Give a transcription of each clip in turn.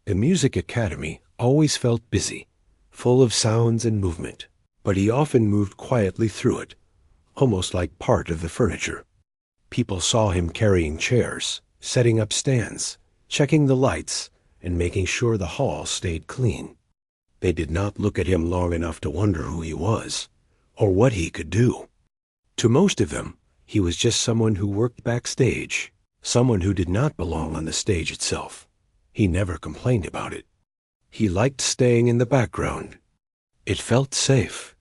The music academy always felt busy, full of sounds and movement, but he often moved quietly through it, almost like part of the furniture. People saw him carrying chairs, setting up stands, checking the lights, and making sure the hall stayed clean. They did not look at him long enough to wonder who he was, or what he could do. To most of them, he was just someone who worked backstage, someone who did not belong on the stage itself. He never complained about it. He liked staying in the background. It felt safe.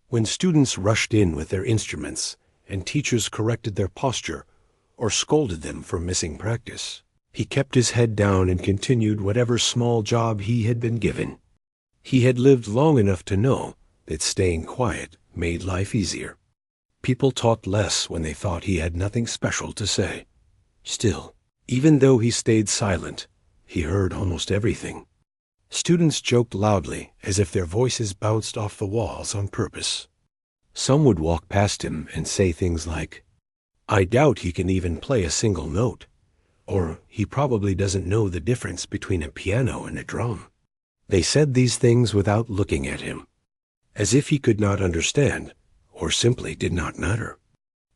When students rushed in with their instruments and teachers corrected their posture or scolded them for missing practice, he kept his head down and continued whatever small job he had been given. He had lived long enough to know that staying quiet made life easier. People talked less when they thought he had nothing special to say. Still, even though he stayed silent, he heard almost everything. Students joked loudly as if their voices bounced off the walls on purpose. Some would walk past him and say things like, "I doubt he can even play a single note," or "He probably doesn't know the difference between a piano and a drum." They said these things without looking at him, as if he could not understand or simply did not matter.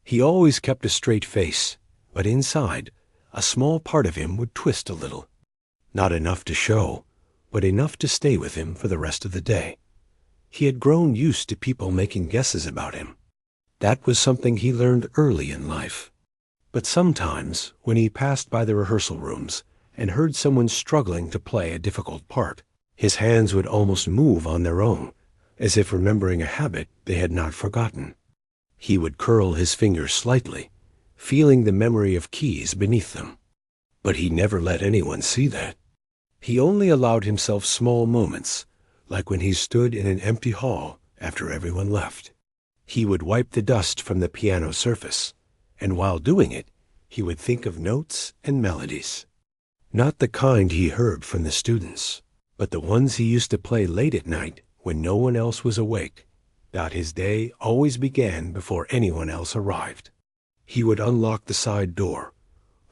He always kept a straight face, but inside, a small part of him would twist a little. Not enough to show, but enough to stay with him for the rest of the day. He had grown used to people making guesses about him. That was something he learned early in life. But sometimes, when he passed by the rehearsal rooms and heard someone struggling to play a difficult part, his hands would almost move on their own, as if remembering a habit they had not forgotten. He would curl his fingers slightly, feeling the memory of keys beneath them. But he never let anyone see that. He only allowed himself small moments, like when he stood in an empty hall after everyone left. He would wipe the dust from the piano surface, and while doing it, he would think of notes and melodies. Not the kind he heard from the students, but the ones he used to play late at night when no one else was awake. That his day always began before anyone else arrived. He would unlock the side door,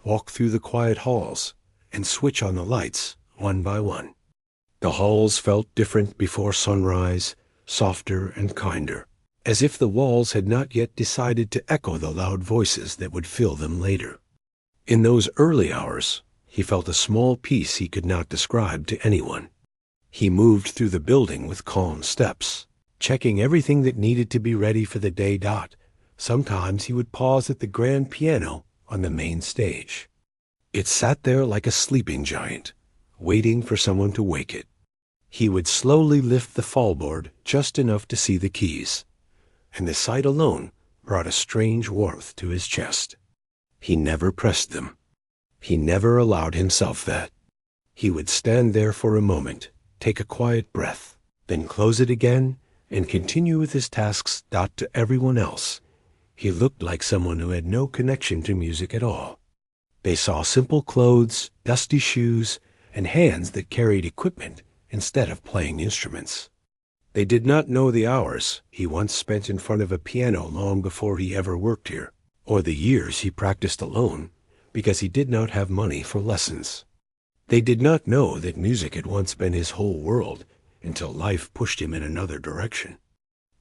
walk through the quiet halls, and switch on the lights one by one. The halls felt different before sunrise, softer and kinder, as if the walls had not yet decided to echo the loud voices that would fill them later. In those early hours, he felt a small peace he could not describe to anyone. He moved through the building with calm steps, checking everything that needed to be ready for the day. Sometimes he would pause at the grand piano on the main stage. It sat there like a sleeping giant, waiting for someone to wake it. He would slowly lift the fallboard just enough to see the keys, and the sight alone brought a strange warmth to his chest. He never pressed them. He never allowed himself that. He would stand there for a moment, take a quiet breath, then close it again and continue with his tasks. To everyone else, he looked like someone who had no connection to music at all. They saw simple clothes, dusty shoes, and hands that carried equipment instead of playing instruments. They did not know the hours he once spent in front of a piano long before he ever worked here, or the years he practiced alone because he did not have money for lessons. They did not know that music had once been his whole world until life pushed him in another direction.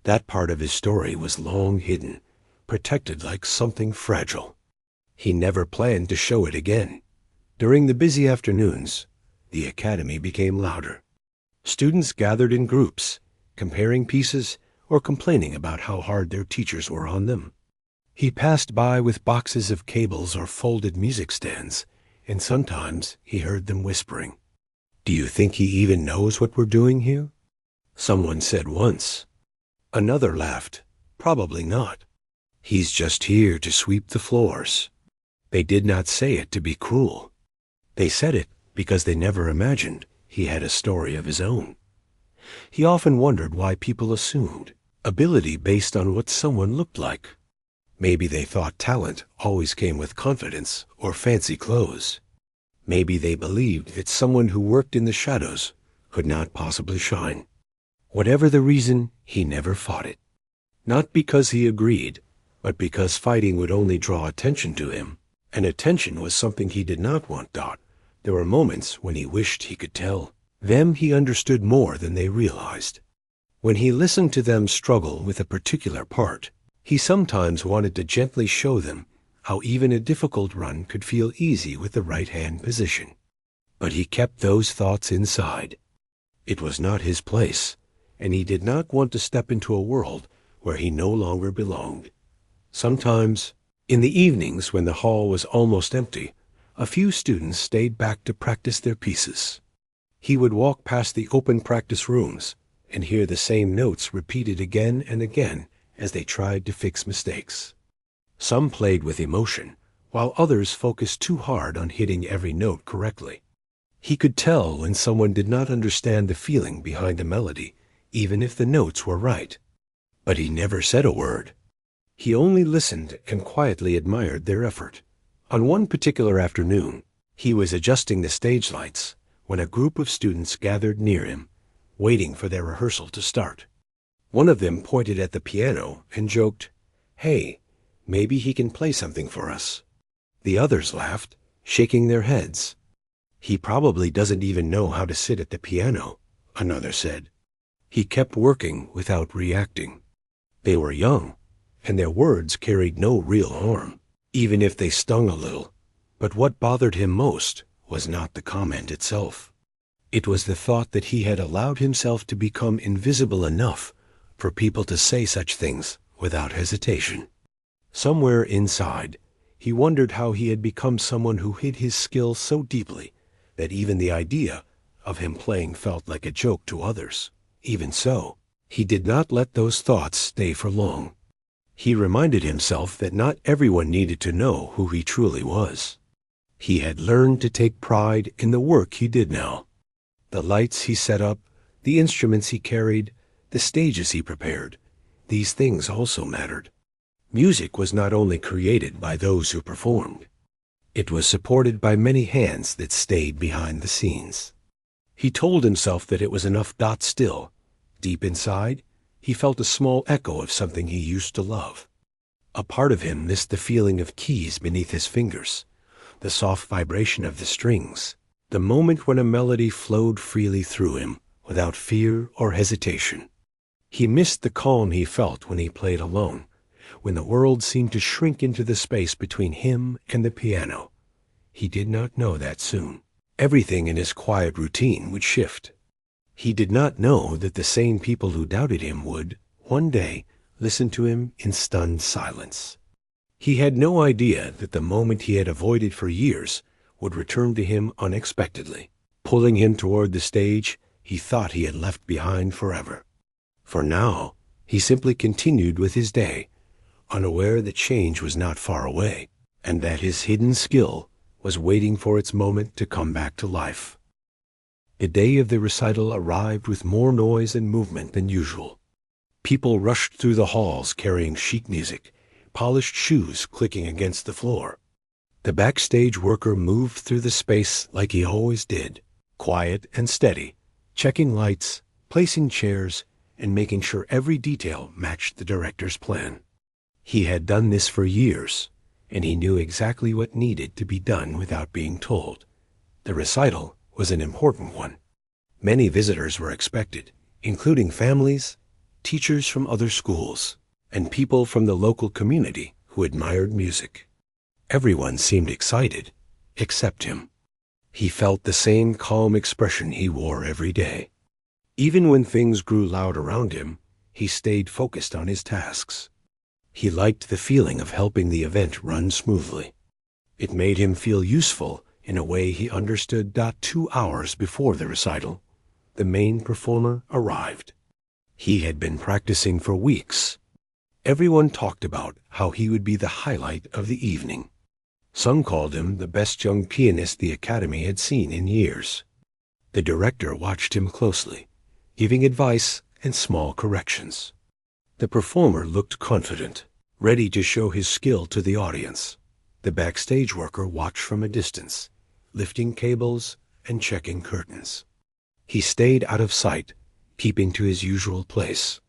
That part of his story was long hidden, protected like something fragile. He never planned to show it again. During the busy afternoons, the academy became louder. Students gathered in groups, comparing pieces or complaining about how hard their teachers were on them. He passed by with boxes of cables or folded music stands, and sometimes he heard them whispering, "Do you think he even knows what we're doing here?" Someone said once. Another laughed, "Probably not. He's just here to sweep the floors." They did not say it to be cruel. They said it because they never imagined he had a story of his own. He often wondered why people assumed ability based on what someone looked like. Maybe they thought talent always came with confidence or fancy clothes. Maybe they believed that someone who worked in the shadows could not possibly shine. Whatever the reason, he never fought it. Not because he agreed, but because fighting would only draw attention to him, and attention was something he did not want. There were moments when he wished he could tell them he understood more than they realized. When he listened to them struggle with a particular part, he sometimes wanted to gently show them how even a difficult run could feel easy with the right hand position. But he kept those thoughts inside. It was not his place, and he did not want to step into a world where he no longer belonged. Sometimes, in the evenings when the hall was almost empty, a few students stayed back to practice their pieces. He would walk past the open practice rooms and hear the same notes repeated again and again as they tried to fix mistakes. Some played with emotion, while others focused too hard on hitting every note correctly. He could tell when someone did not understand the feeling behind a melody, even if the notes were right. But he never said a word. He only listened and quietly admired their effort. On one particular afternoon, he was adjusting the stage lights when a group of students gathered near him, waiting for their rehearsal to start. One of them pointed at the piano and joked, "Hey, maybe he can play something for us." The others laughed, shaking their heads. "He probably doesn't even know how to sit at the piano," another said. He kept working without reacting. They were young, and their words carried no real harm, even if they stung a little. But what bothered him most was not the comment itself. It was the thought that he had allowed himself to become invisible enough for people to say such things without hesitation. Somewhere inside, he wondered how he had become someone who hid his skill so deeply that even the idea of him playing felt like a joke to others. Even so, he did not let those thoughts stay for long. He reminded himself that not everyone needed to know who he truly was. He had learned to take pride in the work he did now. The lights he set up, the instruments he carried, the stages he prepared, these things also mattered. Music was not only created by those who performed. It was supported by many hands that stayed behind the scenes. He told himself that it was enough. Still, deep inside, he felt a small echo of something he used to love. A part of him missed the feeling of keys beneath his fingers, the soft vibration of the strings, the moment when a melody flowed freely through him without fear or hesitation. He missed the calm he felt when he played alone, when the world seemed to shrink into the space between him and the piano. He did not know that soon. Everything in his quiet routine would shift. He did not know that the same people who doubted him would, one day, listen to him in stunned silence. He had no idea that the moment he had avoided for years would return to him unexpectedly, pulling him toward the stage he thought he had left behind forever. For now, he simply continued with his day, unaware that change was not far away, and that his hidden skill was waiting for its moment to come back to life. The day of the recital arrived with more noise and movement than usual. People rushed through the halls carrying sheet music, polished shoes clicking against the floor. The backstage worker moved through the space like he always did, quiet and steady, checking lights, placing chairs, and making sure every detail matched the director's plan. He had done this for years, and he knew exactly what needed to be done without being told. The recital was an important one. Many visitors were expected, including families, teachers from other schools, and people from the local community who admired music. Everyone seemed excited, except him. He felt the same calm expression he wore every day. Even when things grew loud around him, he stayed focused on his tasks. He liked the feeling of helping the event run smoothly. It made him feel useful in a way he understood. 2 hours before the recital, the main performer arrived. He had been practicing for weeks. Everyone talked about how he would be the highlight of the evening. Some called him the best young pianist the Academy had seen in years. The director watched him closely, giving advice and small corrections. The performer looked confident, ready to show his skill to the audience. The backstage worker watched from a distance, lifting cables and checking curtains. He stayed out of sight, keeping to his usual place.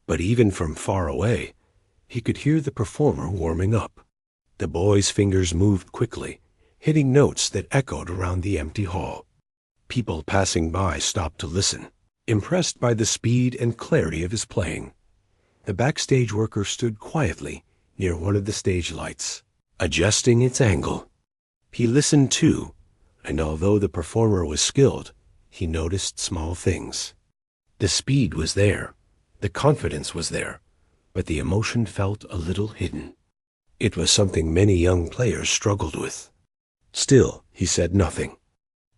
But even from far away, he could hear the performer warming up. The boy's fingers moved quickly, hitting notes that echoed around the empty hall. People passing by stopped to listen, impressed by the speed and clarity of his playing. The backstage worker stood quietly near one of the stage lights, adjusting its angle. He listened too, and although the performer was skilled, he noticed small things. The speed was there, the confidence was there, but the emotion felt a little hidden. It was something many young players struggled with. Still, he said nothing.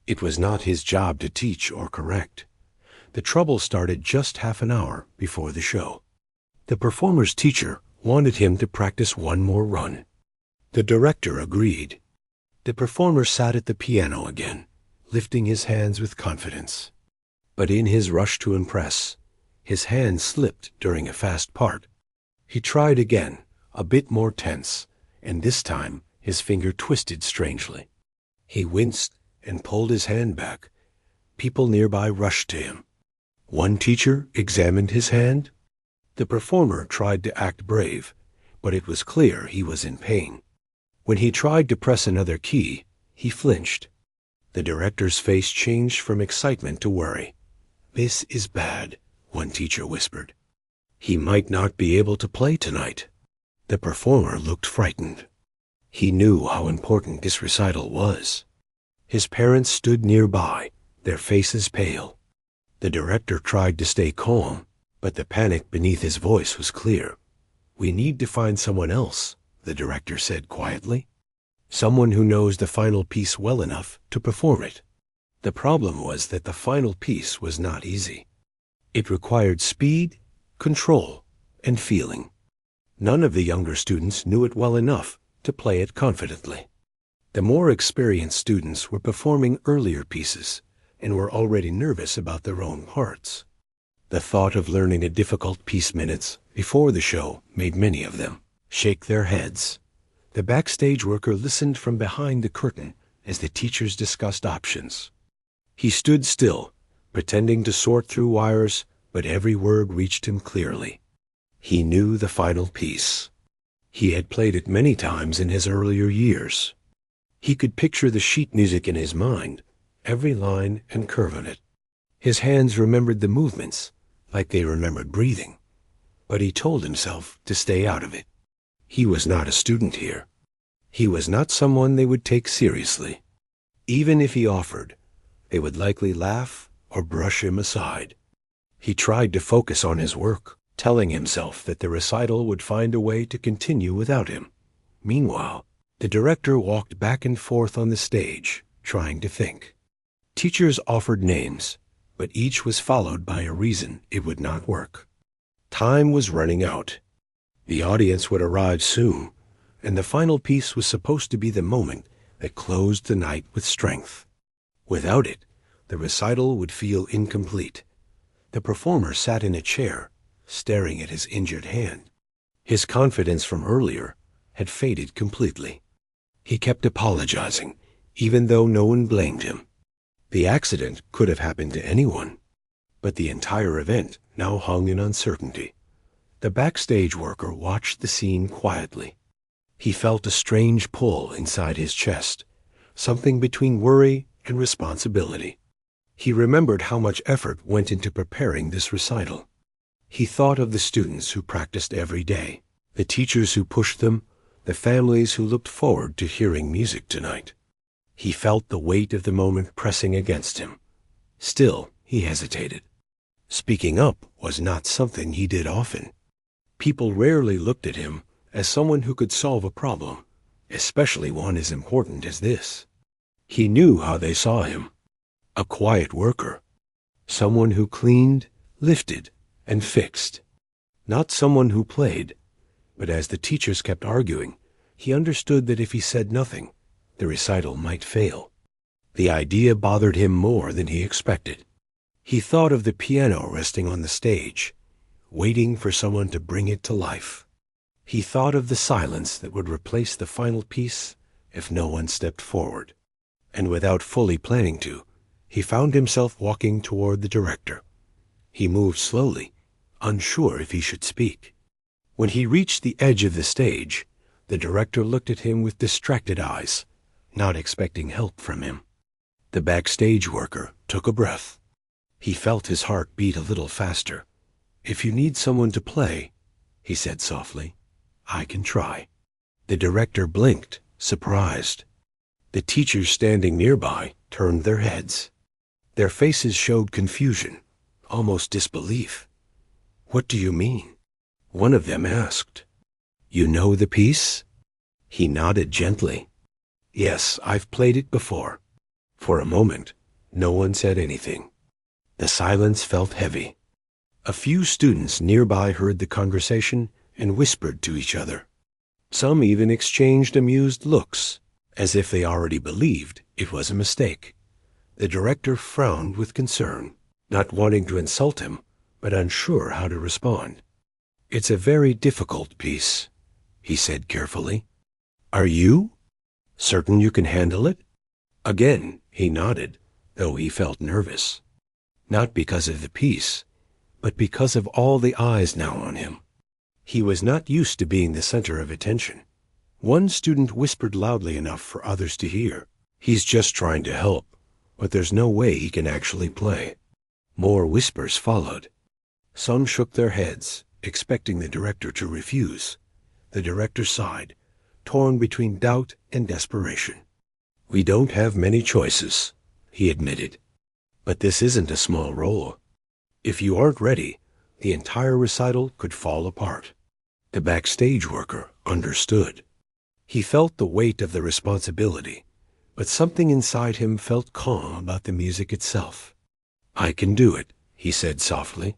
It was not his job to teach or correct. The trouble started just half an hour before the show. The performer's teacher wanted him to practice one more run. The director agreed. The performer sat at the piano again, lifting his hands with confidence. But in his rush to impress, his hand slipped during a fast part. He tried again, a bit more tense, and this time his finger twisted strangely. He winced and pulled his hand back. People nearby rushed to him. One teacher examined his hand. The performer tried to act brave, but it was clear he was in pain. When he tried to press another key, he flinched. The director's face changed from excitement to worry. "This is bad," one teacher whispered. "He might not be able to play tonight." The performer looked frightened. He knew how important this recital was. His parents stood nearby, their faces pale. The director tried to stay calm, but the panic beneath his voice was clear. "We need to find someone else," the director said quietly. "Someone who knows the final piece well enough to perform it." The problem was that the final piece was not easy. It required speed, control, and feeling. None of the younger students knew it well enough to play it confidently. The more experienced students were performing earlier pieces and were already nervous about their own parts. The thought of learning a difficult piece minutes before the show made many of them shake their heads. The backstage worker listened from behind the curtain as the teachers discussed options. He stood still, pretending to sort through wires, but every word reached him clearly. He knew the final piece. He had played it many times in his earlier years. He could picture the sheet music in his mind, every line and curve of it. His hands remembered the movements, like they remembered breathing. But he told himself to stay out of it. He was not a student here. He was not someone they would take seriously. Even if he offered, they would likely laugh or brush him aside. He tried to focus on his work, telling himself that the recital would find a way to continue without him. Meanwhile, the director walked back and forth on the stage, trying to think. Teachers offered names, but each was followed by a reason it would not work. Time was running out. The audience would arrive soon, and the final piece was supposed to be the moment that closed the night with strength. Without it, the recital would feel incomplete. The performer sat in a chair, staring at his injured hand. His confidence from earlier had faded completely. He kept apologizing, even though no one blamed him. The accident could have happened to anyone, but the entire event now hung in uncertainty. The backstage worker watched the scene quietly. He felt a strange pull inside his chest, something between worry and responsibility. He remembered how much effort went into preparing this recital. He thought of the students who practiced every day, the teachers who pushed them, the families who looked forward to hearing music tonight. He felt the weight of the moment pressing against him. Still, he hesitated. Speaking up was not something he did often. People rarely looked at him as someone who could solve a problem, especially one as important as this. He knew how they saw him. A quiet worker. Someone who cleaned, lifted, and fixed. Not someone who played. But as the teachers kept arguing, he understood that if he said nothing, the recital might fail. The idea bothered him more than he expected. He thought of the piano resting on the stage, waiting for someone to bring it to life. He thought of the silence that would replace the final piece if no one stepped forward. And without fully planning to, he found himself walking toward the director. He moved slowly, unsure if he should speak. When he reached the edge of the stage, the director looked at him with distracted eyes, not expecting help from him. The backstage worker took a breath. He felt his heart beat a little faster. "If you need someone to play," he said softly, "I can try." The director blinked, surprised. The teachers standing nearby turned their heads. Their faces showed confusion, almost disbelief. "What do you mean?" one of them asked. "You know the piece?" He nodded gently. "Yes, I've played it before." For a moment, no one said anything. The silence felt heavy. A few students nearby heard the conversation and whispered to each other. Some even exchanged amused looks, as if they already believed it was a mistake. The director frowned with concern, not wanting to insult him, but unsure how to respond. "It's a very difficult piece," he said carefully. "Are you certain you can handle it?" Again, he nodded, though he felt nervous. Not because of the piece, but because of all the eyes now on him. He was not used to being the center of attention. One student whispered loudly enough for others to hear. "He's just trying to help, but there's no way he can actually play." More whispers followed. Some shook their heads, expecting the director to refuse. The director sighed, torn between doubt and desperation. "We don't have many choices," he admitted. "But this isn't a small role. If you aren't ready, the entire recital could fall apart." The backstage worker understood. He felt the weight of the responsibility, but something inside him felt calm about the music itself. "I can do it," he said softly.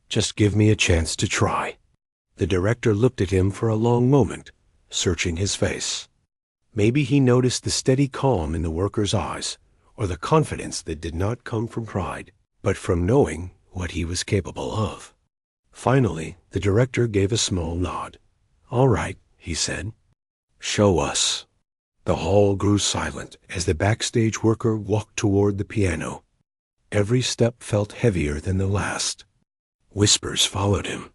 "Just give me a chance to try." The director looked at him for a long moment, searching his face. Maybe he noticed the steady calm in the worker's eyes, or the confidence that did not come from pride, but from knowing what he was capable of. Finally, the director gave a small nod. "All right," he said. "Show us." The hall grew silent as the backstage worker walked toward the piano. Every step felt heavier than the last. Whispers followed him.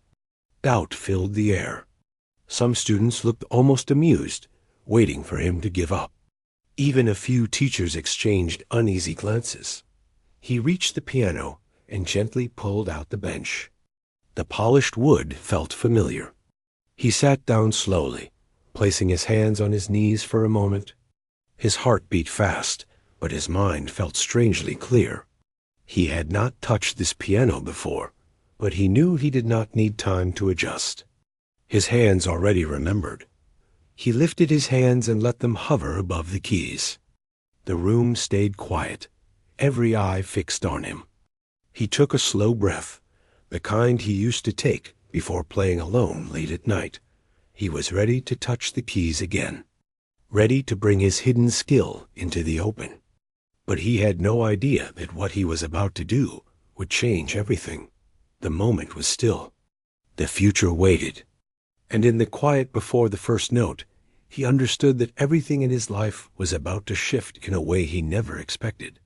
Doubt filled the air. Some students looked almost amused, waiting for him to give up. Even a few teachers exchanged uneasy glances. He reached the piano and gently pulled out the bench. The polished wood felt familiar. He sat down slowly, placing his hands on his knees for a moment. His heart beat fast, but his mind felt strangely clear. He had not touched this piano before, but he knew he did not need time to adjust. His hands already remembered. He lifted his hands and let them hover above the keys. The room stayed quiet, every eye fixed on him. He took a slow breath, the kind he used to take before playing alone late at night. He was ready to touch the keys again, ready to bring his hidden skill into the open. But he had no idea that what he was about to do would change everything. The moment was still. The future waited. And in the quiet before the first note, he understood that everything in his life was about to shift in a way he never expected.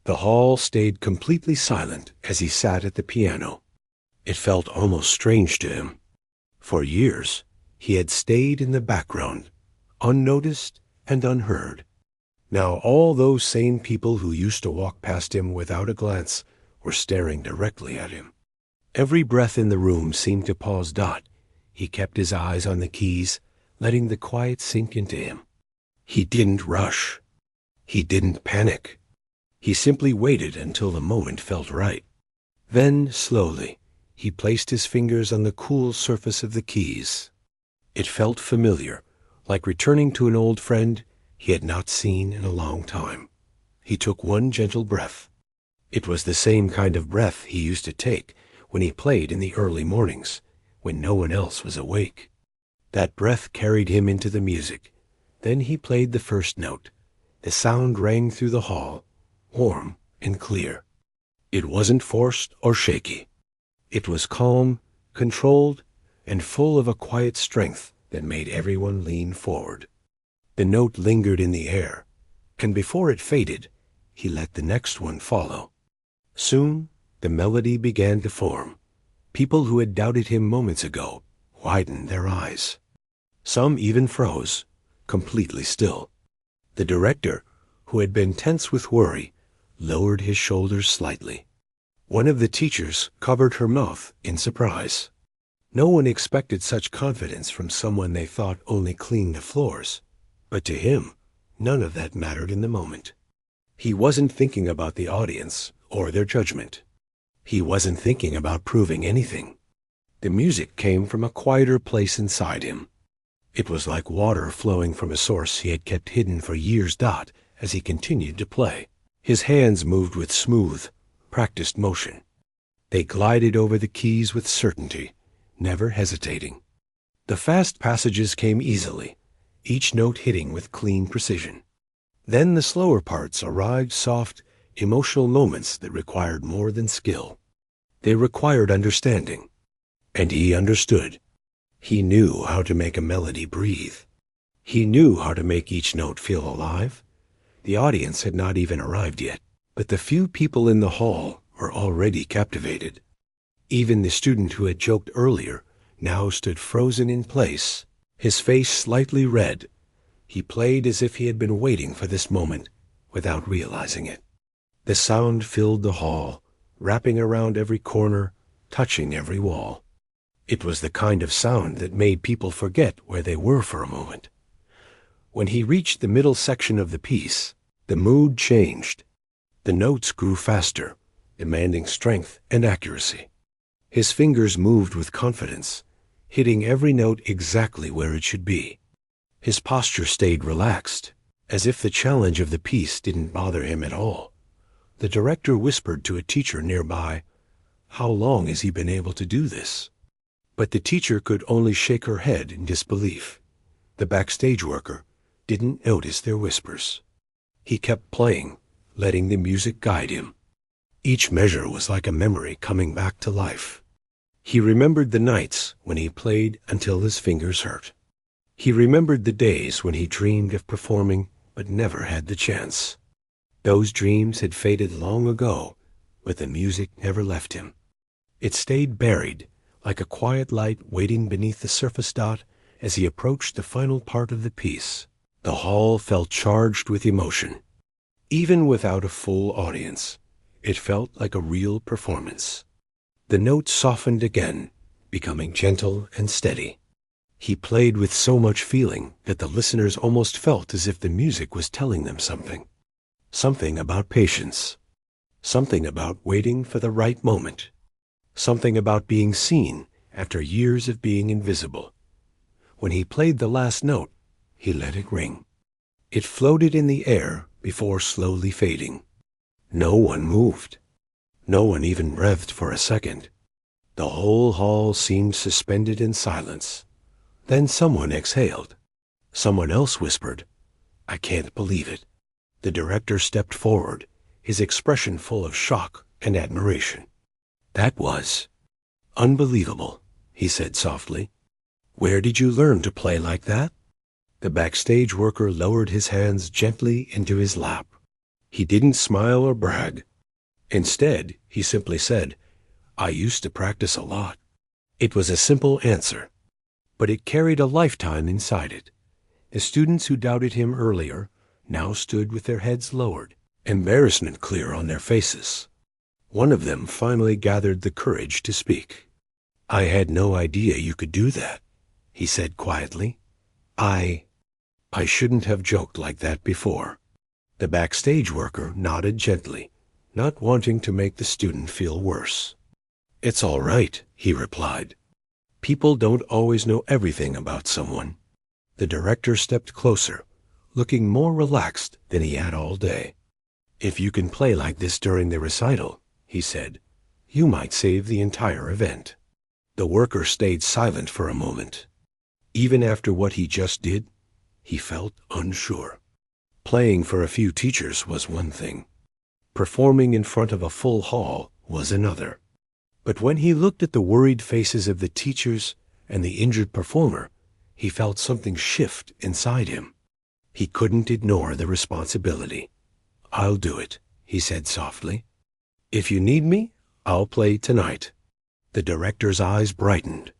The hall stayed completely silent as he sat at the piano. It felt almost strange to him. For years, he had stayed in the background, unnoticed and unheard. Now all those same people who used to walk past him without a glance were staring directly at him. Every breath in the room seemed to pause. He kept his eyes on the keys, letting the quiet sink into him. He didn't rush. He didn't panic. He simply waited until the moment felt right. Then, slowly, he placed his fingers on the cool surface of the keys. It felt familiar, like returning to an old friend he had not seen in a long time. He took one gentle breath. It was the same kind of breath he used to take when he played in the early mornings, when no one else was awake. That breath carried him into the music. Then he played the first note. The sound rang through the hall, warm and clear. It wasn't forced or shaky. It was calm, controlled, and full of a quiet strength that made everyone lean forward. The note lingered in the air, and before it faded, he let the next one follow. Soon, the melody began to form. People who had doubted him moments ago widened their eyes. Some even froze, completely still. The director, who had been tense with worry, lowered his shoulders slightly. One of the teachers covered her mouth in surprise. No one expected such confidence from someone they thought only cleaned the floors. But to him, none of that mattered in the moment. He wasn't thinking about the audience or their judgment. He wasn't thinking about proving anything. The music came from a quieter place inside him. It was like water flowing from a source he had kept hidden for years. As he continued to play, his hands moved with smooth, practiced motion. They glided over the keys with certainty, never hesitating. The fast passages came easily, each note hitting with clean precision. Then the slower parts arrived, soft, emotional moments that required more than skill. They required understanding. And he understood. He knew how to make a melody breathe. He knew how to make each note feel alive. The audience had not even arrived yet, but the few people in the hall were already captivated. Even the student who had joked earlier now stood frozen in place, his face slightly red. He played as if he had been waiting for this moment, without realizing it. The sound filled the hall, wrapping around every corner, touching every wall. It was the kind of sound that made people forget where they were for a moment. When he reached the middle section of the piece, the mood changed. The notes grew faster, demanding strength and accuracy. His fingers moved with confidence, hitting every note exactly where it should be. His posture stayed relaxed, as if the challenge of the piece didn't bother him at all. The director whispered to a teacher nearby, "How long has he been able to do this?" But the teacher could only shake her head in disbelief. The backstage worker didn't notice their whispers. He kept playing, letting the music guide him. Each measure was like a memory coming back to life. He remembered the nights when he played until his fingers hurt. He remembered the days when he dreamed of performing but never had the chance. Those dreams had faded long ago, but the music never left him. It stayed buried, like a quiet light waiting beneath the surface. As he approached the final part of the piece, the hall felt charged with emotion. Even without a full audience, it felt like a real performance. The notes softened again, becoming gentle and steady. He played with so much feeling that the listeners almost felt as if the music was telling them something. Something about patience. Something about waiting for the right moment. Something about being seen after years of being invisible. When he played the last note, he let it ring. It floated in the air before slowly fading. No one moved. No one even breathed for a second. The whole hall seemed suspended in silence. Then someone exhaled. Someone else whispered, "I can't believe it." The director stepped forward, his expression full of shock and admiration. "That was unbelievable," he said softly. "Where did you learn to play like that?" The backstage worker lowered his hands gently into his lap. He didn't smile or brag. Instead, he simply said, "I used to practice a lot." It was a simple answer, but it carried a lifetime inside it. The students who doubted him earlier now stood with their heads lowered, embarrassment clear on their faces. One of them finally gathered the courage to speak. "I had no idea you could do that," he said quietly. I shouldn't have joked like that before." The backstage worker nodded gently, not wanting to make the student feel worse. "It's all right," he replied. "People don't always know everything about someone." The director stepped closer, looking more relaxed than he had all day. "If you can play like this during the recital," he said, "you might save the entire event." The worker stayed silent for a moment. Even after what he just did, he felt unsure. Playing for a few teachers was one thing. Performing in front of a full hall was another. But when he looked at the worried faces of the teachers and the injured performer, he felt something shift inside him. He couldn't ignore the responsibility. "I'll do it," he said softly. "If you need me, I'll play tonight." The director's eyes brightened.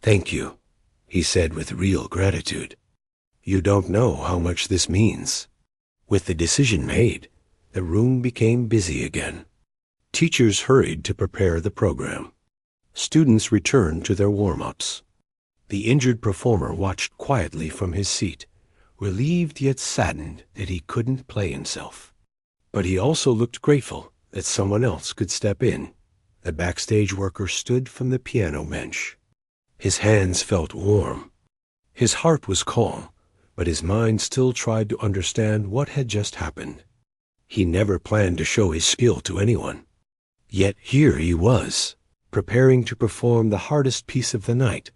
"Thank you," he said with real gratitude. "You don't know how much this means." With the decision made, the room became busy again. Teachers hurried to prepare the program. Students returned to their warm-ups. The injured performer watched quietly from his seat, relieved yet saddened that he couldn't play himself. But he also looked grateful that someone else could step in. The backstage worker stood from the piano bench. His hands felt warm. His heart was calm, but his mind still tried to understand what had just happened. He never planned to show his skill to anyone. Yet here he was, preparing to perform the hardest piece of the night.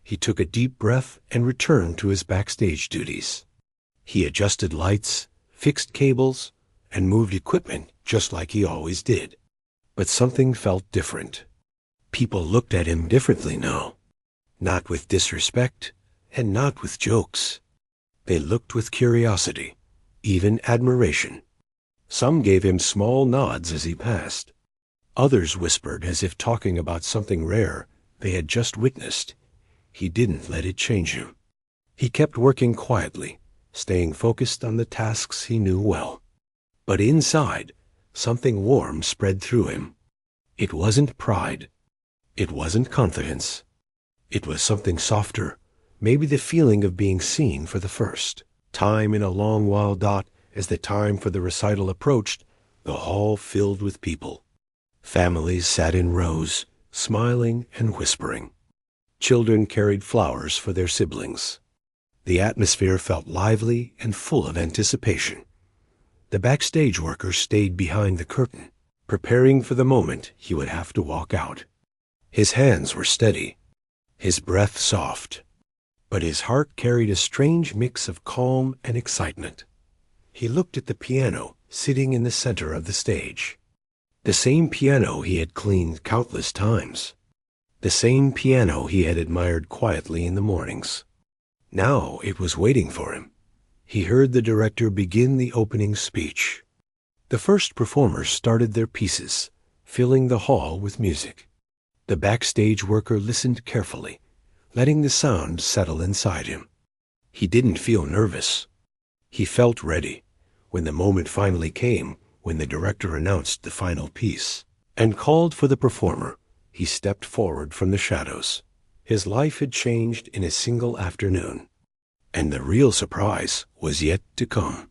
He took a deep breath and returned to his backstage duties. He adjusted lights, fixed cables, and moved equipment just like he always did. But something felt different. People looked at him differently now. Not with disrespect, and not with jokes. They looked with curiosity, even admiration. Some gave him small nods as he passed. Others whispered as if talking about something rare they had just witnessed. He didn't let it change him. He kept working quietly, staying focused on the tasks he knew well. But inside, something warm spread through him. It wasn't pride. It wasn't confidence. It was something softer, maybe the feeling of being seen for the first time in a long while. As the time for the recital approached, the hall filled with people. Families sat in rows, smiling and whispering. Children carried flowers for their siblings. The atmosphere felt lively and full of anticipation. The backstage worker stayed behind the curtain, preparing for the moment he would have to walk out. His hands were steady, his breath soft, but his heart carried a strange mix of calm and excitement. He looked at the piano sitting in the center of the stage. The same piano he had cleaned countless times. The same piano he had admired quietly in the mornings. Now it was waiting for him. He heard the director begin the opening speech. The first performers started their pieces, filling the hall with music. The backstage worker listened carefully, letting the sound settle inside him. He didn't feel nervous. He felt ready. When the moment finally came, when the director announced the final piece and called for the performer, he stepped forward from the shadows. His life had changed in a single afternoon, and the real surprise was yet to come.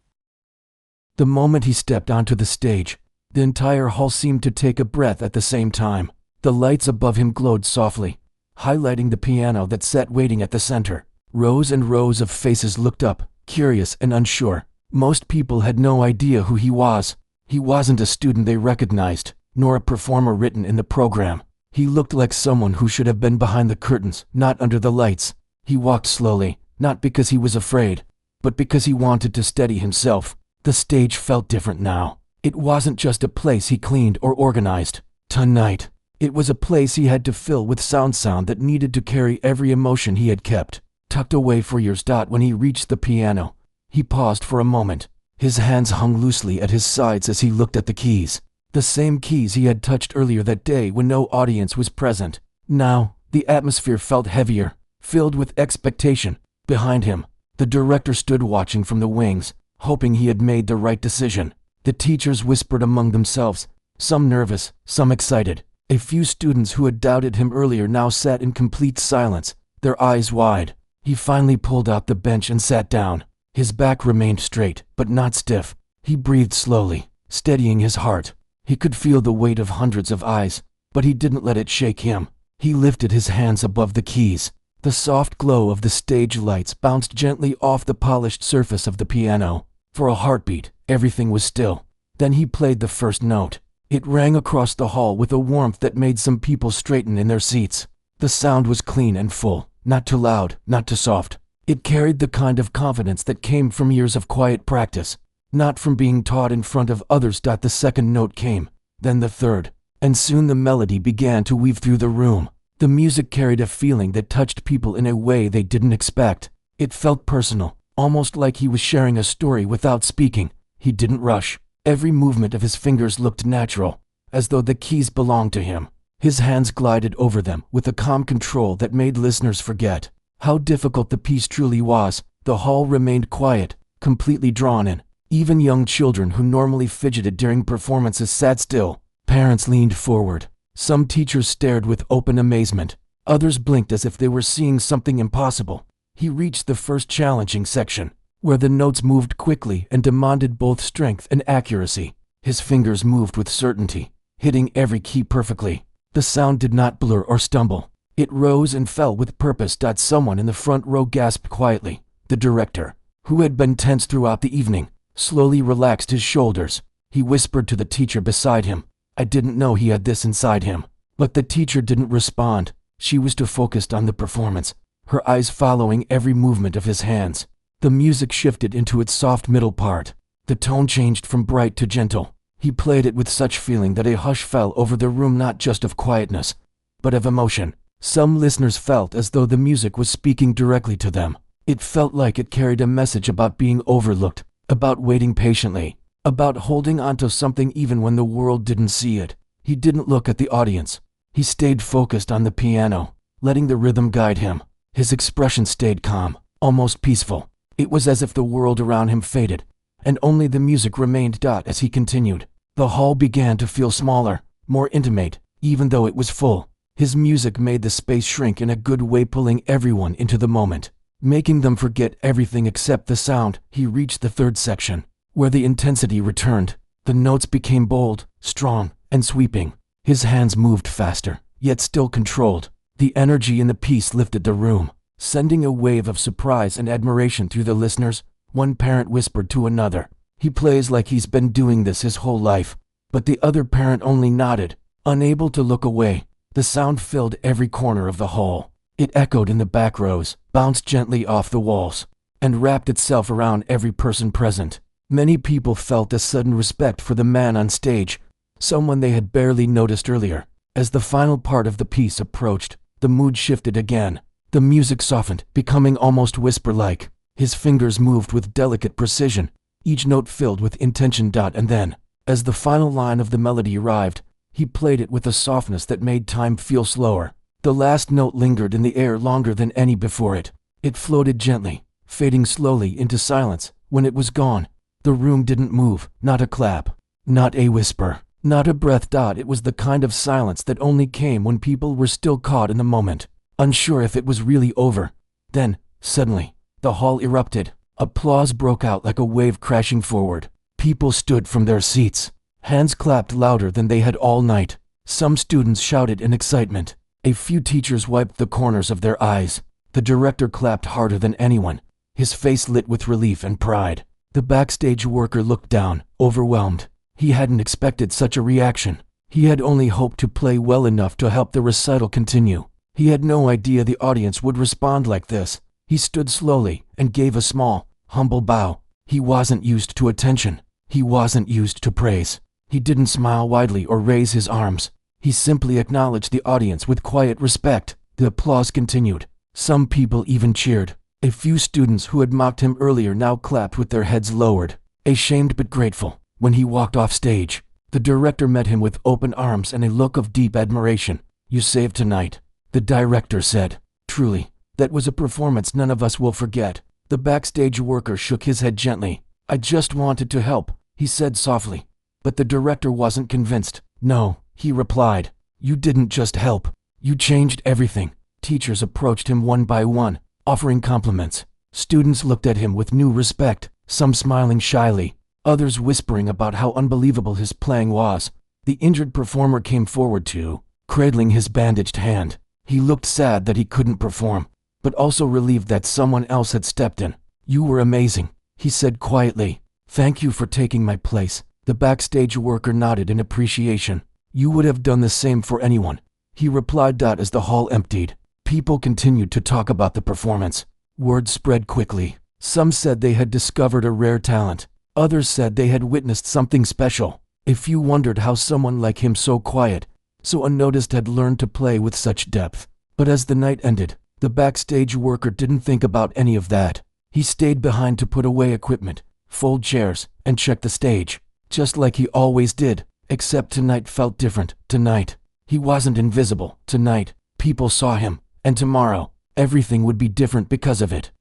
The moment he stepped onto the stage, the entire hall seemed to take a breath at the same time. The lights above him glowed softly, highlighting the piano that sat waiting at the center. Rows and rows of faces looked up, curious and unsure. Most people had no idea who he was. He wasn't a student they recognized, nor a performer written in the program. He looked like someone who should have been behind the curtains, not under the lights. He walked slowly, not because he was afraid, but because he wanted to steady himself. The stage felt different now. It wasn't just a place he cleaned or organized. Tonight, it was a place he had to fill with sound that needed to carry every emotion he had kept tucked away for years. When he reached the piano, he paused for a moment. His hands hung loosely at his sides as he looked at the keys. The same keys he had touched earlier that day when no audience was present. Now, the atmosphere felt heavier, filled with expectation. Behind him, the director stood watching from the wings, hoping he had made the right decision. The teachers whispered among themselves, some nervous, some excited. A few students who had doubted him earlier now sat in complete silence, their eyes wide. He finally pulled out the bench and sat down. His back remained straight, but not stiff. He breathed slowly, steadying his heart. He could feel the weight of hundreds of eyes, but he didn't let it shake him. He lifted his hands above the keys. The soft glow of the stage lights bounced gently off the polished surface of the piano. For a heartbeat, everything was still. Then he played the first note. It rang across the hall with a warmth that made some people straighten in their seats. The sound was clean and full, not too loud, not too soft. It carried the kind of confidence that came from years of quiet practice, not from being taught in front of others. The second note came, then the third, and soon the melody began to weave through the room. The music carried a feeling that touched people in a way they didn't expect. It felt personal, almost like he was sharing a story without speaking. He didn't rush. Every movement of his fingers looked natural, as though the keys belonged to him. His hands glided over them with a calm control that made listeners forget how difficult the piece truly was. The hall remained quiet, completely drawn in. Even young children who normally fidgeted during performances sat still. Parents leaned forward. Some teachers stared with open amazement. Others blinked as if they were seeing something impossible. He reached the first challenging section, where the notes moved quickly and demanded both strength and accuracy. His fingers moved with certainty, hitting every key perfectly. The sound did not blur or stumble. It rose and fell with purpose. Someone in the front row gasped quietly. The director, who had been tense throughout the evening, slowly relaxed his shoulders. He whispered to the teacher beside him, "I didn't know he had this inside him." But the teacher didn't respond. She was too focused on the performance, her eyes following every movement of his hands. The music shifted into its soft middle part. The tone changed from bright to gentle. He played it with such feeling that a hush fell over the room, not just of quietness, but of emotion. Some listeners felt as though the music was speaking directly to them. It felt like it carried a message about being overlooked, about waiting patiently, about holding onto something even when the world didn't see it. He didn't look at the audience. He stayed focused on the piano, letting the rhythm guide him. His expression stayed calm, almost peaceful. It was as if the world around him faded, and only the music remained. As he continued, the hall began to feel smaller, more intimate, even though it was full. His music made the space shrink in a good way, pulling everyone into the moment, making them forget everything except the sound. He reached the third section, where the intensity returned. The notes became bold, strong, and sweeping. His hands moved faster, yet still controlled. The energy in the piece lifted the room, sending a wave of surprise and admiration through the listeners. One parent whispered to another, "He plays like he's been doing this his whole life." But the other parent only nodded, unable to look away. The sound filled every corner of the hall. It echoed in the back rows, bounced gently off the walls, and wrapped itself around every person present. Many people felt a sudden respect for the man on stage, someone they had barely noticed earlier. As the final part of the piece approached, the mood shifted again. The music softened, becoming almost whisper-like. His fingers moved with delicate precision, each note filled with intention. And then, as the final line of the melody arrived, he played it with a softness that made time feel slower. The last note lingered in the air longer than any before it. It floated gently, fading slowly into silence. When it was gone, the room didn't move, not a clap, not a whisper, not a breath. It was the kind of silence that only came when people were still caught in the moment, unsure if it was really over. Then, suddenly, the hall erupted. Applause broke out like a wave crashing forward. People stood from their seats. Hands clapped louder than they had all night. Some students shouted in excitement. A few teachers wiped the corners of their eyes. The director clapped harder than anyone, his face lit with relief and pride. The backstage worker looked down, overwhelmed. He hadn't expected such a reaction. He had only hoped to play well enough to help the recital continue. He had no idea the audience would respond like this. He stood slowly and gave a small, humble bow. He wasn't used to attention. He wasn't used to praise. He didn't smile widely or raise his arms. He simply acknowledged the audience with quiet respect. The applause continued. Some people even cheered. A few students who had mocked him earlier now clapped with their heads lowered, ashamed but grateful. When he walked off stage, the director met him with open arms and a look of deep admiration. "You saved tonight," the director said. "Truly, that was a performance none of us will forget." The backstage worker shook his head gently. "I just wanted to help," he said softly. But the director wasn't convinced. "No," he replied. "You didn't just help. You changed everything." Teachers approached him one by one, offering compliments. Students looked at him with new respect, some smiling shyly, others whispering about how unbelievable his playing was. The injured performer came forward too, cradling his bandaged hand. He looked sad that he couldn't perform, but also relieved that someone else had stepped in. "You were amazing," he said quietly. "Thank you for taking my place." The backstage worker nodded in appreciation. "You would have done the same for anyone," he replied. As the hall emptied, people continued to talk about the performance. Word spread quickly. Some said they had discovered a rare talent. Others said they had witnessed something special. A few wondered how someone like him, so quiet, so unnoticed, had learned to play with such depth. But as the night ended, the backstage worker didn't think about any of that. He stayed behind to put away equipment, fold chairs, and check the stage, just like he always did. Except tonight felt different. Tonight, he wasn't invisible. Tonight, people saw him, and tomorrow, everything would be different because of it.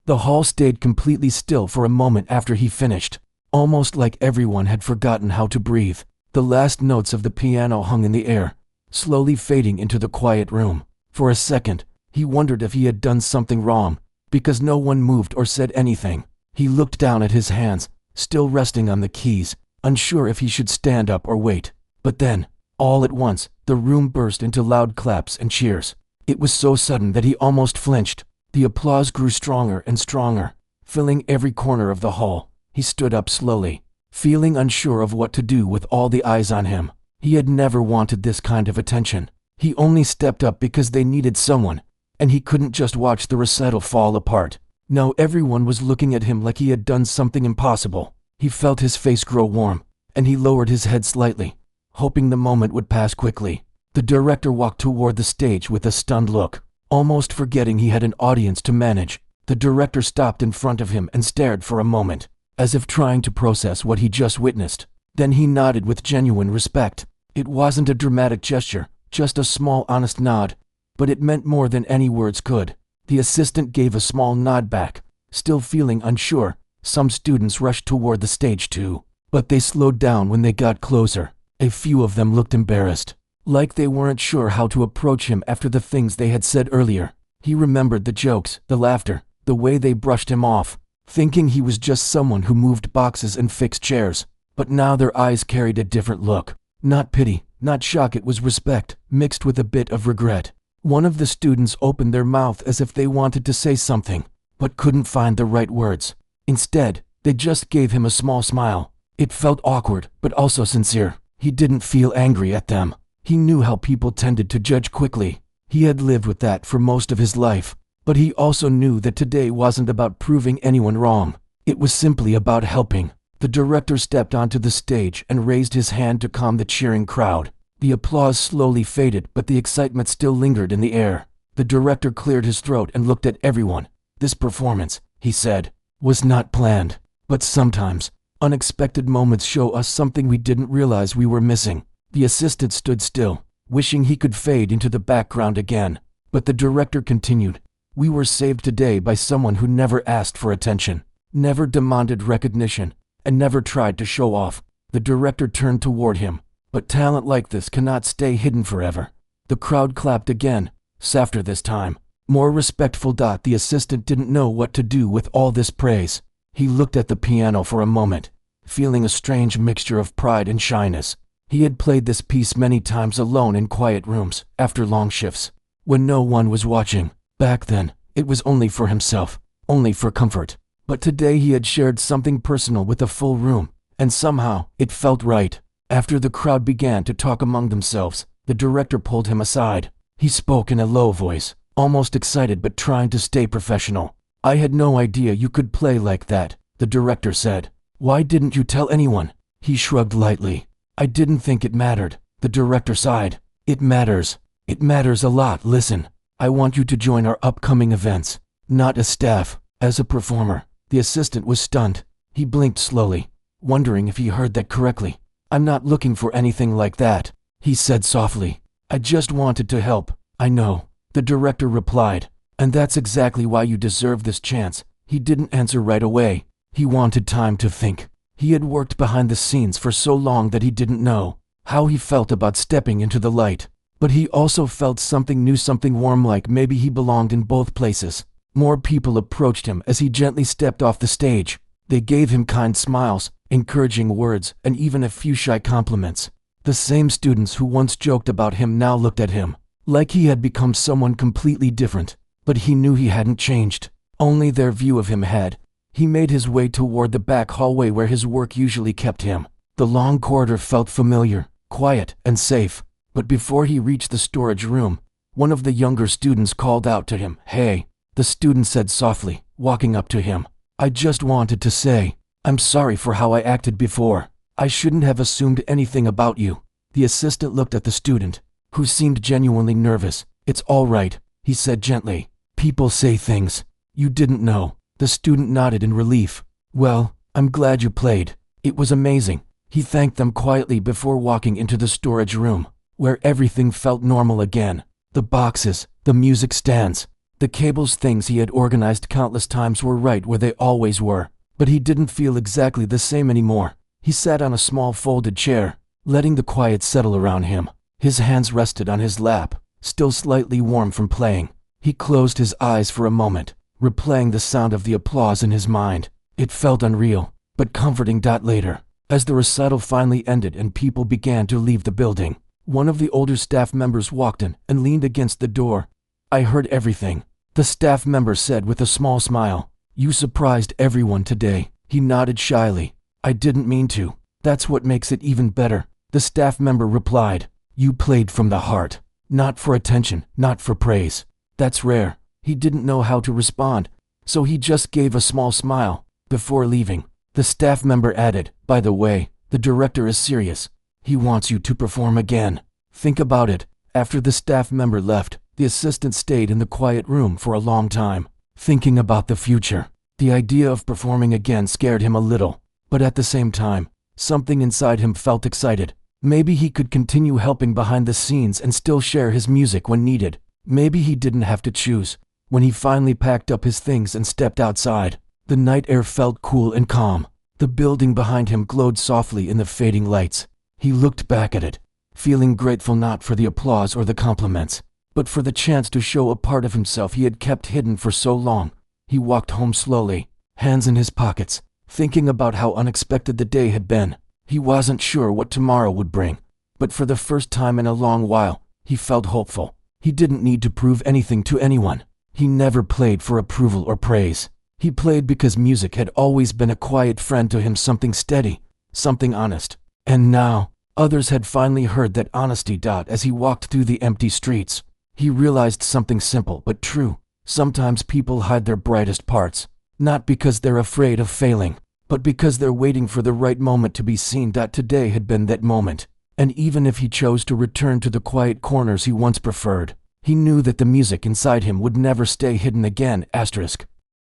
The hall stayed completely still for a moment after he finished. almost like everyone had forgotten how to breathe. The last notes of the piano hung in the air, slowly fading into the quiet room. For a second, he wondered if he had done something wrong, because no one moved or said anything. He looked down at his hands, still resting on the keys, unsure if he should stand up or wait. But then, all at once, the room burst into loud claps and cheers. It was so sudden that he almost flinched. The applause grew stronger and stronger, filling every corner of the hall. He stood up slowly, feeling unsure of what to do with all the eyes on him. He had never wanted this kind of attention. He only stepped up because they needed someone, and he couldn't just watch the recital fall apart. No, everyone was looking at him like he had done something impossible. He felt his face grow warm, and he lowered his head slightly, hoping the moment would pass quickly. The director walked toward the stage with a stunned look, almost forgetting he had an audience to manage. The director stopped in front of him and stared for a moment, as if trying to process what he just witnessed. Then he nodded with genuine respect. It wasn't a dramatic gesture, just a small honest nod, but it meant more than any words could. The assistant gave a small nod back, still feeling unsure. Some students rushed toward the stage too, but they slowed down when they got closer. A few of them looked embarrassed, like they weren't sure how to approach him after the things they had said earlier. He remembered the jokes, the laughter, the way they brushed him off, thinking he was just someone who moved boxes and fixed chairs. But now their eyes carried a different look. Not pity, not shock, it was respect, mixed with a bit of regret. One of the students opened their mouth as if they wanted to say something, but couldn't find the right words. Instead, they just gave him a small smile. It felt awkward, but also sincere. He didn't feel angry at them. He knew how people tended to judge quickly. He had lived with that for most of his life. But he also knew that today wasn't about proving anyone wrong. It was simply about helping. The director stepped onto the stage and raised his hand to calm the cheering crowd. The applause slowly faded, but the excitement still lingered in the air. The director cleared his throat and looked at everyone. This performance, he said, was not planned. But sometimes, unexpected moments show us something we didn't realize we were missing. The assistant stood still, wishing he could fade into the background again. But the director continued. We were saved today by someone who never asked for attention, never demanded recognition, and never tried to show off. The director turned toward him. But talent like this cannot stay hidden forever. The crowd clapped again, softer this time, more respectful. The assistant didn't know what to do with all this praise. He looked at the piano for a moment, feeling a strange mixture of pride and shyness. He had played this piece many times alone in quiet rooms, after long shifts, when no one was watching. Back then, it was only for himself, only for comfort. But today he had shared something personal with a full room, and somehow, it felt right. After the crowd began to talk among themselves, the director pulled him aside. He spoke in a low voice, almost excited but trying to stay professional. I had no idea you could play like that, the director said. Why didn't you tell anyone? He shrugged lightly. I didn't think it mattered, the director sighed. It matters. It matters a lot. Listen, I want you to join our upcoming events, not as staff, as a performer. The assistant was stunned. He blinked slowly, wondering if he heard that correctly. I'm not looking for anything like that, he said softly. I just wanted to help. I know, the director replied. And that's exactly why you deserve this chance. He didn't answer right away. He wanted time to think. He had worked behind the scenes for so long that he didn't know how he felt about stepping into the light. But he also felt something new, something warm, like maybe he belonged in both places. More people approached him as he gently stepped off the stage. They gave him kind smiles, encouraging words, and even a few shy compliments. The same students who once joked about him now looked at him, like he had become someone completely different. But he knew he hadn't changed. Only their view of him had. He made his way toward the back hallway where his work usually kept him. The long corridor felt familiar, quiet, and safe. But before he reached the storage room, one of the younger students called out to him. Hey, the student said softly, walking up to him. I just wanted to say, I'm sorry for how I acted before. I shouldn't have assumed anything about you. The assistant looked at the student, who seemed genuinely nervous. It's all right, he said gently. People say things you didn't know. The student nodded in relief. Well, I'm glad you played. It was amazing. He thanked them quietly before walking into the storage room, where everything felt normal again. The boxes, the music stands, the cables, things he had organized countless times were right where they always were. But he didn't feel exactly the same anymore. He sat on a small folded chair, letting the quiet settle around him. His hands rested on his lap, still slightly warm from playing. He closed his eyes for a moment, replaying the sound of the applause in his mind. It felt unreal, but comforting. Later, as the recital finally ended and people began to leave the building, one of the older staff members walked in and leaned against the door. "I heard everything," the staff member said with a small smile. "You surprised everyone today." He nodded shyly. "I didn't mean to. That's what makes it even better," the staff member replied. "You played from the heart, not for attention, not for praise." "That's rare." He didn't know how to respond, so he just gave a small smile. Before leaving, the staff member added, "By the way, the director is serious. He wants you to perform again. Think about it." After the staff member left, the assistant stayed in the quiet room for a long time, thinking about the future. The idea of performing again scared him a little, but at the same time, something inside him felt excited. Maybe he could continue helping behind the scenes and still share his music when needed. Maybe he didn't have to choose. When he finally packed up his things and stepped outside, the night air felt cool and calm. The building behind him glowed softly in the fading lights. He looked back at it, feeling grateful not for the applause or the compliments, but for the chance to show a part of himself he had kept hidden for so long. He walked home slowly, hands in his pockets, thinking about how unexpected the day had been. He wasn't sure what tomorrow would bring, but for the first time in a long while, he felt hopeful. He didn't need to prove anything to anyone. He never played for approval or praise. He played because music had always been a quiet friend to him, something steady, something honest. And now, others had finally heard that honesty. As he walked through the empty streets, he realized something simple but true. Sometimes people hide their brightest parts, not because they're afraid of failing, but because they're waiting for the right moment to be seen. Today had been that moment. And even if he chose to return to the quiet corners he once preferred, he knew that the music inside him would never stay hidden again.